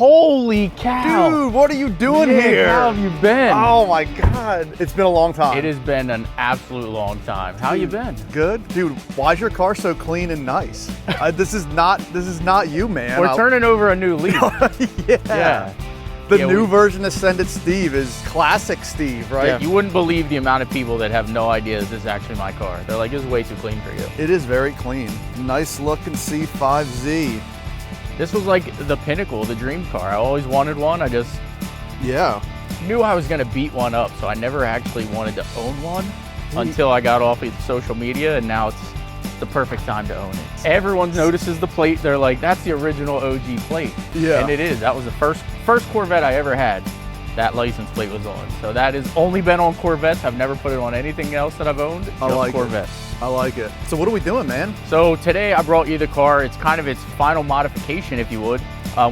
Holy cow. Dude, what are you doing here? How have you been? Oh my God. It's been a long time. It has been an absolute long time. How you been? Good. Dude, why is your car so clean and nice? This is not you, man. We're turning over a new leaf. Yeah. The new version of SendIt Steve is classic Steve, right? Yeah, you wouldn't believe the amount of people that have no idea this is actually my car. They're like, this is way too clean for you. It is very clean. Nice looking C5Z. This was like the pinnacle, the dream car. I always wanted one. I just knew I was gonna beat one up, so I never actually wanted to own one until I got off of social media, and now it's the perfect time to own it. Everyone notices the plate. They're like, that's the original OG plate. Yeah. And it is. That was the first Corvette I ever had. That license plate was on. So that has only been on Corvettes. I've never put it on anything else that I've owned. Just Corvettes. I like it. So what are we doing, man? So today I brought you the car. It's kind of its final modification, if you would.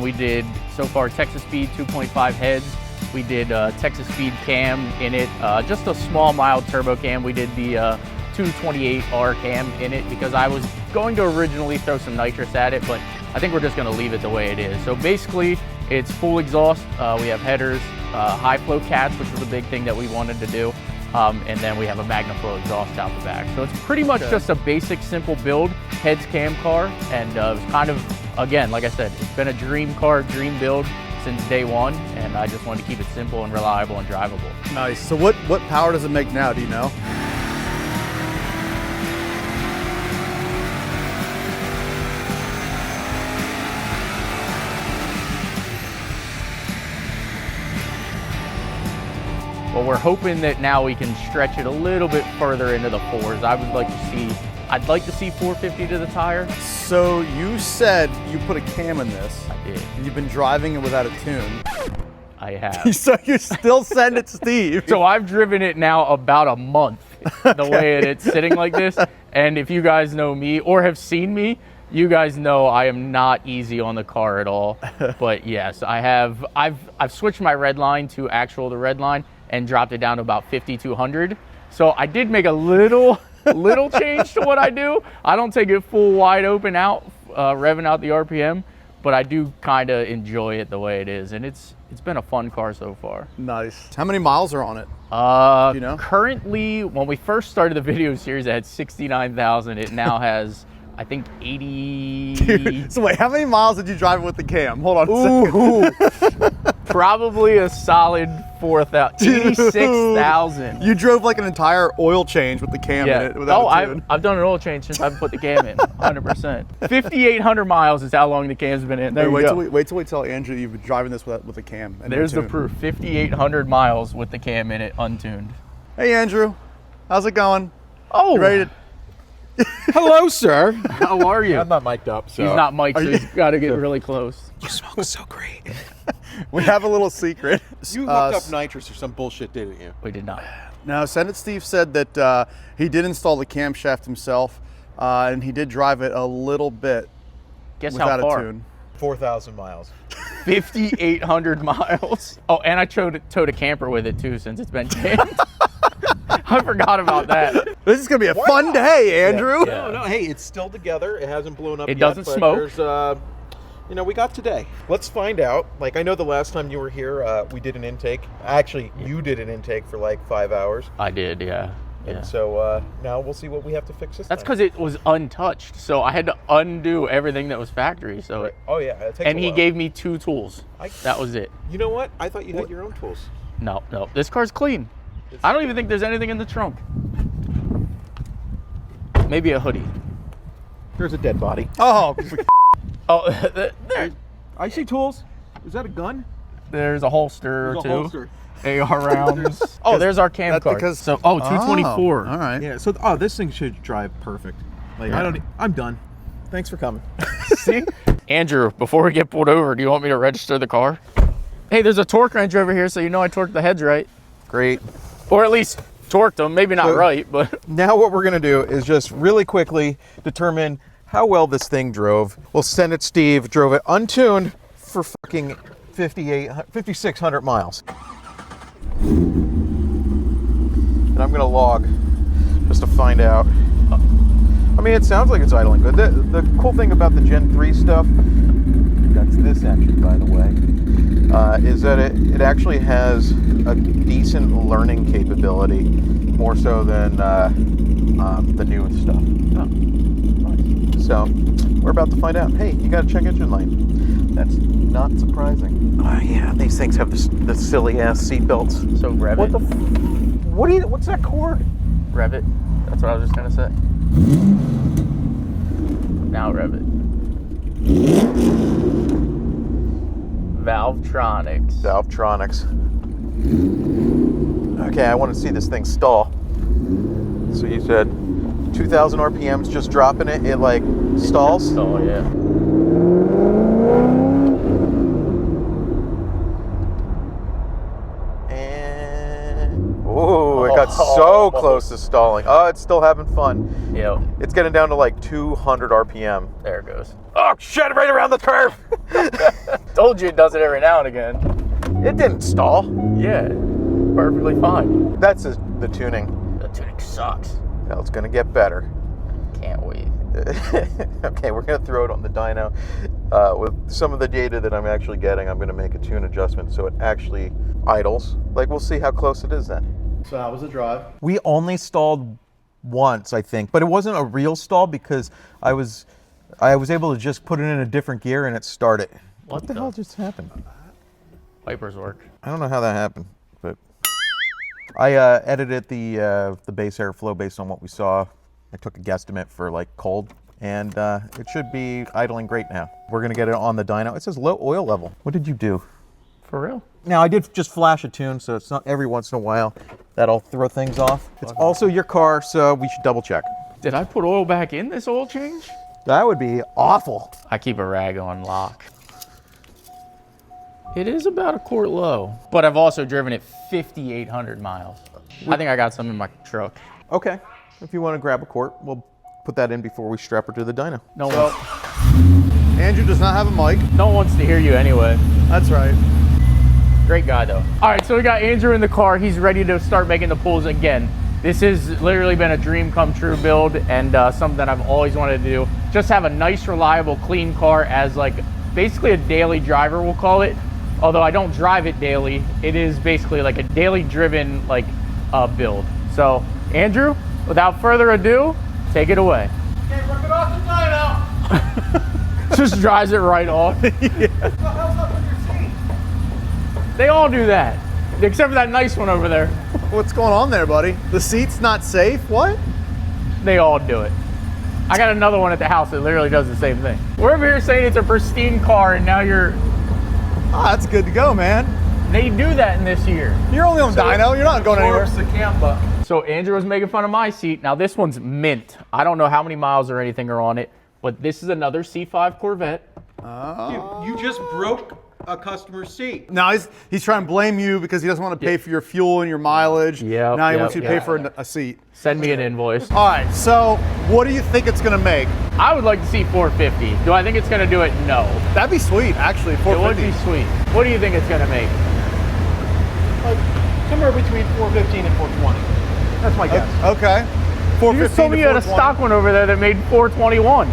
We did so far Texas Speed 2.5 heads. We did Texas Speed cam in it. Just a small mild turbo cam. We did the 228R cam in it because I was going to originally throw some nitrous at it, but I think we're just going to leave it the way it is. So basically it's full exhaust. We have headers, high flow cats, which was a big thing that we wanted to do. And then we have a MagnaFlow exhaust out the back. So it's pretty much just a basic, simple build, heads cam car. And it was kind of, again, like I said, it's been a dream car, dream build since day one. And I just wanted to keep it simple and reliable and drivable. Nice. So what power does it make now, do you know? Well, we're hoping that now we can stretch it a little bit further into the fours. I'd like to see 450 to the tire. So you said you put a cam in this. I did. And you've been driving it without a tune. I have. So you still SendIt Steve. So I've driven it now about a month, the way it's sitting like this. And if you guys know me or have seen me, you guys know I am not easy on the car at all. But yes, I've switched my red line to the red line and dropped it down to about 5,200. So I did make a little change to what I do. I don't take it full wide open out, revving out the RPM, but I do kind of enjoy it the way it is. And it's been a fun car so far. Nice. How many miles are on it? You know? Currently, when we first started the video series, it had 69,000. It now has, I think, 80. Dude, so wait, how many miles did you drive with the cam? Hold on a second. Probably a solid 86,000. You drove like an entire oil change with the cam in it without a tune. I've done an oil change since I've put the cam in, 100%. 5,800 miles is how long the cam's been in. There wait till we tell Andrew you've been driving this with a cam. And there's the proof, 5,800 miles with the cam in it, untuned. Hey Andrew, how's it going? Oh, you ready to... Hello, sir. How are you? I'm not mic'd up, so. He's not mic'd, so he's got to get really close. You smoke so great. We have a little secret. You hooked up nitrous or some bullshit, didn't you? We did not. Now, SendIt Steve said that he did install the camshaft himself, and he did drive it a little bit. Guess without how far? a tune. 4,000 miles. 5,800 miles. Oh, and I towed a camper with it too, since it's been jammed. I forgot about that. This is gonna be a fun day, Andrew. Yeah. No, hey, it's still together. It hasn't blown up yet. It doesn't smoke. There's, you know, we got today. Let's find out. Like, I know the last time you were here, we did an intake. Actually, you did an intake for like 5 hours. I did, yeah. And so now we'll see what we have to fix this That's time. because it was untouched, so I had to undo everything that was factory. So, Right. Oh yeah, it takes and a he while. gave me 2 tools. That was it. You know what? I thought you had your own tools. No, this car's clean. I don't even think there's anything in the trunk. Maybe a hoodie. There's a dead body. Oh, Oh, I see tools. Is that a gun? there's a holster There's or a two. holster. AR rounds. Oh, there's our cam card. because- So, 224. all right. Yeah. So, this thing should drive perfect. Like, I'm done. Thanks for coming. See? Andrew, before we get pulled over, do you want me to register the car? Hey, there's a torque wrench over here, so you know I torqued the heads right. Great. Or at least torqued them. Maybe not right, but... Now what we're gonna do is just really quickly determine how well this thing drove. We'll send it. Steve drove it untuned for fucking 5,600 miles. And I'm gonna log just to find out. I mean, it sounds like it's idling good. The cool thing about the Gen 3 stuff, that's this engine, by the way. is that it actually has a decent learning capability, more so than the new stuff. Oh, nice. So we're about to find out. Hey, you got to check engine light. That's not surprising. Oh yeah, these things have the silly ass seat belts. So rev What it. the? What's that cord? Rev it. That's what I was just gonna say. Now rev it. Valvetronics. Valvetronics. Okay, I want to see this thing stall. So you said 2,000 RPMs, just dropping it, it like stalls? Oh yeah. And oh, it got so close to stalling. Oh, it's still having fun. Yep. It's getting down to like 200 RPM. There it goes. Oh shit! Right around the curve. Told you it does it every now and again. It didn't stall. Yeah. Perfectly fine. That's the tuning. The tuning sucks. Well, it's gonna get better. Can't wait. Okay, we're gonna throw it on the dyno. With some of the data that I'm actually getting, I'm gonna make a tune adjustment so it actually idles. Like, we'll see how close it is then. So how was the drive? We only stalled once, I think, but it wasn't a real stall because I was able to just put it in a different gear and it started. What the hell just happened? Wipers work. I don't know how that happened, but I edited the base airflow based on what we saw. I took a guesstimate for like cold, and it should be idling great now. We're gonna get it on the dyno. It says low oil level. What did you do? For real? Now I did just flash a tune, so it's not every once in a while that'll throw things off. It's also your car, so we should double check. Did I put oil back in this oil change? That would be awful. I keep a rag on lock. It is about a quart low, but I've also driven it 5,800 miles. I think I got some in my truck. Okay, if you want to grab a quart, we'll put that in before we strap her to the dyno. No So, one, Andrew does not have a mic. no one wants to hear you anyway. That's right. Great guy though. All right, so we got Andrew in the car. He's ready to start making the pulls again. This has literally been a dream come true build, and something that I've always wanted to do. Just have a nice, reliable, clean car as like basically a daily driver, we'll call it. Although I don't drive it daily, it is basically like a daily driven like build. So Andrew, without further ado, take it away. Okay, rip it off the dyno. Just drives it right off. They all do that, except for that nice one over there. What's going on there, buddy? The seat's not safe? What? They all do it. I got another one at the house that literally does the same thing. We're over here saying it's a pristine car, and now you're... Oh, that's good to go, man. They do that in this year. You're only on dyno. You're not going anywhere. the camber. So Andrew was making fun of my seat. Now this one's mint. I don't know how many miles or anything are on it, but this is another C5 Corvette. Dude, you just broke a customer's seat. Now he's trying to blame you because he doesn't want to pay for your fuel and your mileage. Yep, Now he yep, wants you to yep. pay for a seat. Send me an invoice. All right, so what do you think it's going to make? I would like to see 450. Do I think it's going to do it? No. That'd be sweet, actually. It would 450. be sweet. What do you think it's going to make? Somewhere between 415 and 420. That's my guess. Okay. 415 You just told me you had a 420. stock one over there that made 421.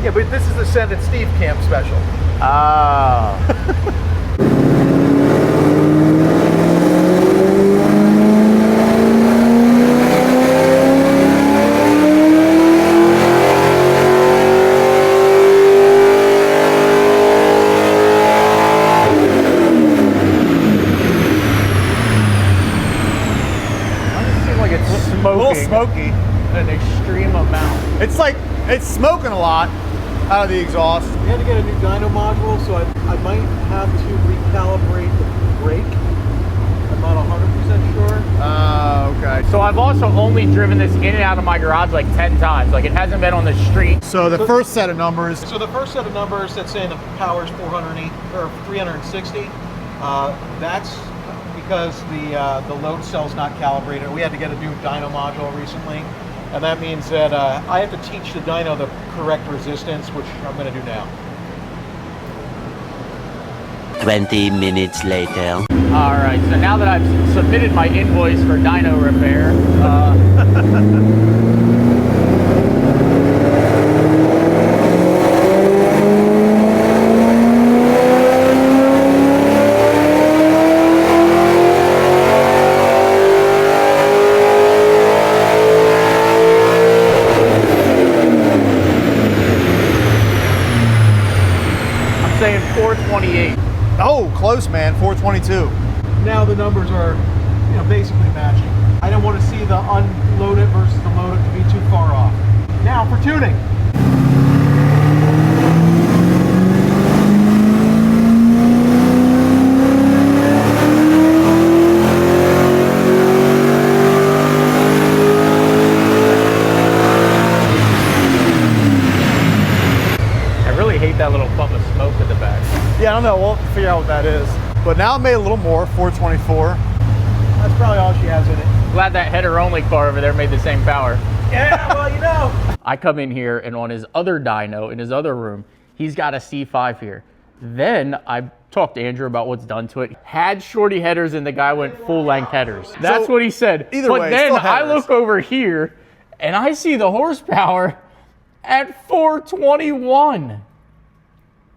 Yeah, but this is the SendIt Steve Camp special. Ah. A little smoky. An extreme amount. It's like, it's smoking a lot out of the exhaust. We had to get a new dyno module, so I might have to recalibrate the brake. I'm not 100% sure. Okay. So I've also only driven this in and out of my garage like 10 times. Like it hasn't been on the street. So the first set of numbers, So the first set of numbers that's saying the power's 480 or 360. That's because the load cell's not calibrated. We had to get a new dyno module recently, and that means that I have to teach the dyno the correct resistance, which I'm going to do now. 20 minutes later. All right, so now that I've submitted my invoice for dyno repair, 428. Oh, close, man. 422. Now the numbers are, basically matching. I don't want to see the unloaded versus the loaded to be too far off. Now for tuning. I really hate that little puff of smoke at the back. Yeah, I don't know. We'll figure out what that is. But now it made a little more, 424. That's probably all she has in it. Glad that header only car over there made the same power. Yeah, well, I come in here and on his other dyno in his other room, he's got a C5 here. Then I talked to Andrew about what's done to it. Had shorty headers and the guy went full length headers. That's what he said. Either but way, then still I headers. look over here and I see the horsepower at 421.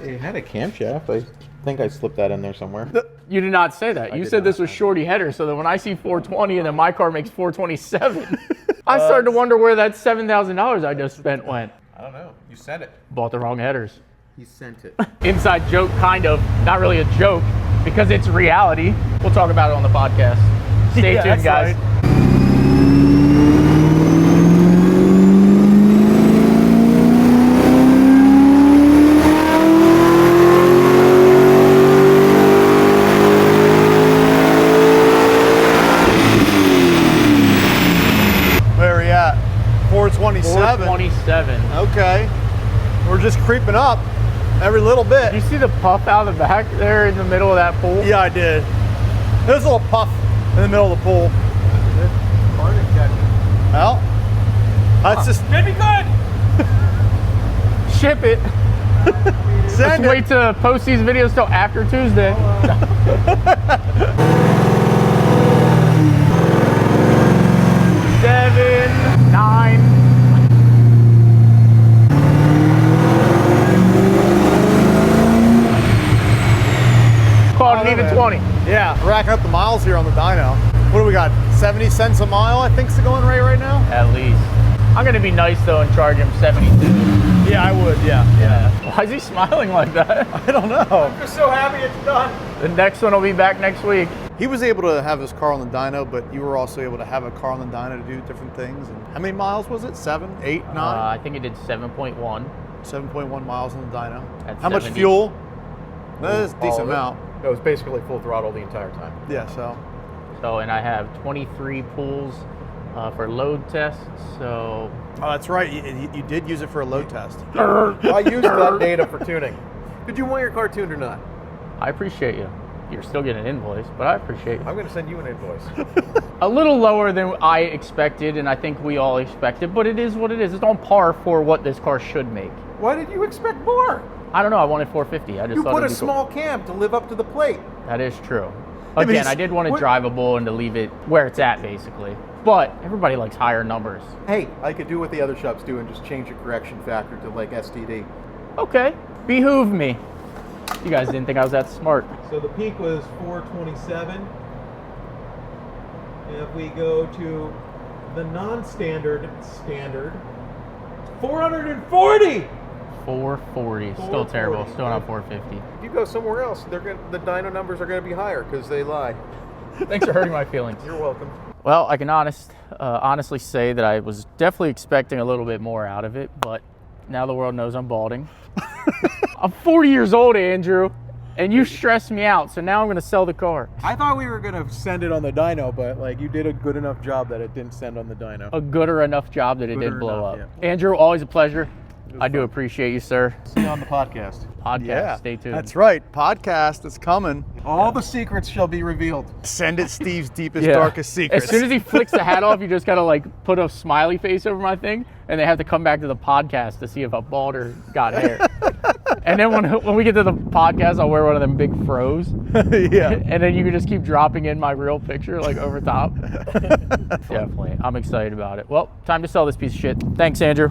It had a camshaft. I think I slipped that in there somewhere. You did not say that. You said this was shorty header, so that when I see 420 and then my car makes 427, I started to wonder where that $7,000 I just spent went. I don't know. You sent it. Bought the wrong headers. He sent it. Inside joke, kind of. Not really a joke, because it's reality. We'll talk about it on the podcast. Stay tuned, guys. Right. Where are we at? 427. 427. Okay. We're just creeping up every little bit. You see the puff out of the back there in the middle of that pool? Yeah, I did. There's a little puff in the middle of the pool. Well, that's just Could be good. Ship it. Let's send wait it. to post these videos till after Tuesday. 7, 9. Called an even 20. Yeah, racking up the miles here on the dyno. What do we got? 70 cents a mile, I think, is the going rate right now. At least. I'm gonna be nice though and charge him 72. Yeah, I would. Yeah. Why is he smiling like that? I don't know. I'm just so happy it's done. The next one will be back next week. He was able to have his car on the dyno, but you were also able to have a car on the dyno to do different things. And how many miles was it? 7, 8, 9? I think it did 7.1. 7.1 miles on the dyno. At How much 70. fuel? That is a All decent of it. amount. It was basically full throttle the entire time. Yeah, so. So, and I have 23 pulls for load tests. So, Oh, that's right. You did use it for a load test. I used that data for tuning. Did you want your car tuned or not? I appreciate you. You're still getting an invoice, but I appreciate you. I'm going to send you an invoice. A little lower than I expected, and I think we all expected, but it is what it is. It's on par for what this car should make. Why did you expect more? I don't know. I wanted 450. I just You thought put a it'd be cool. small cam to live up to the plate. That is true. but Again, he's- I did want it what- drivable and to leave it where it's at, basically. But everybody likes higher numbers. Hey, I could do what the other shops do and just change the correction factor to like STD. Okay, behoove me. You guys didn't think I was that smart. So the peak was 427. If we go to the non-standard standard, 440. 440. Still 440. terrible. Still not 450. If you go somewhere else, the dyno numbers are going to be higher because they lie. Thanks for hurting my feelings. You're welcome. Well, I can honestly say that I was definitely expecting a little bit more out of it, but now the world knows I'm balding. I'm 40 years old, Andrew, and you stressed me out, so now I'm going to sell the car. I thought we were going to send it on the dyno, but like you did a good enough job that it didn't send on the dyno. A gooder enough job that it Gooder did blow up. enough, Andrew, always a pleasure. I do appreciate you, sir. See you on the podcast. Podcast, stay tuned. That's right. Podcast is coming. All the secrets shall be revealed. Send it Steve's deepest, Yeah. darkest secrets. As soon as he flicks the hat off, you just gotta like put a smiley face over my thing, and they have to come back to the podcast to see if I bald or got hair. And then when we get to the podcast, I'll wear one of them big fros, yeah. and then you can just keep dropping in my real picture like over top. Definitely, I'm excited about it. Well, time to sell this piece of shit. Thanks, Andrew.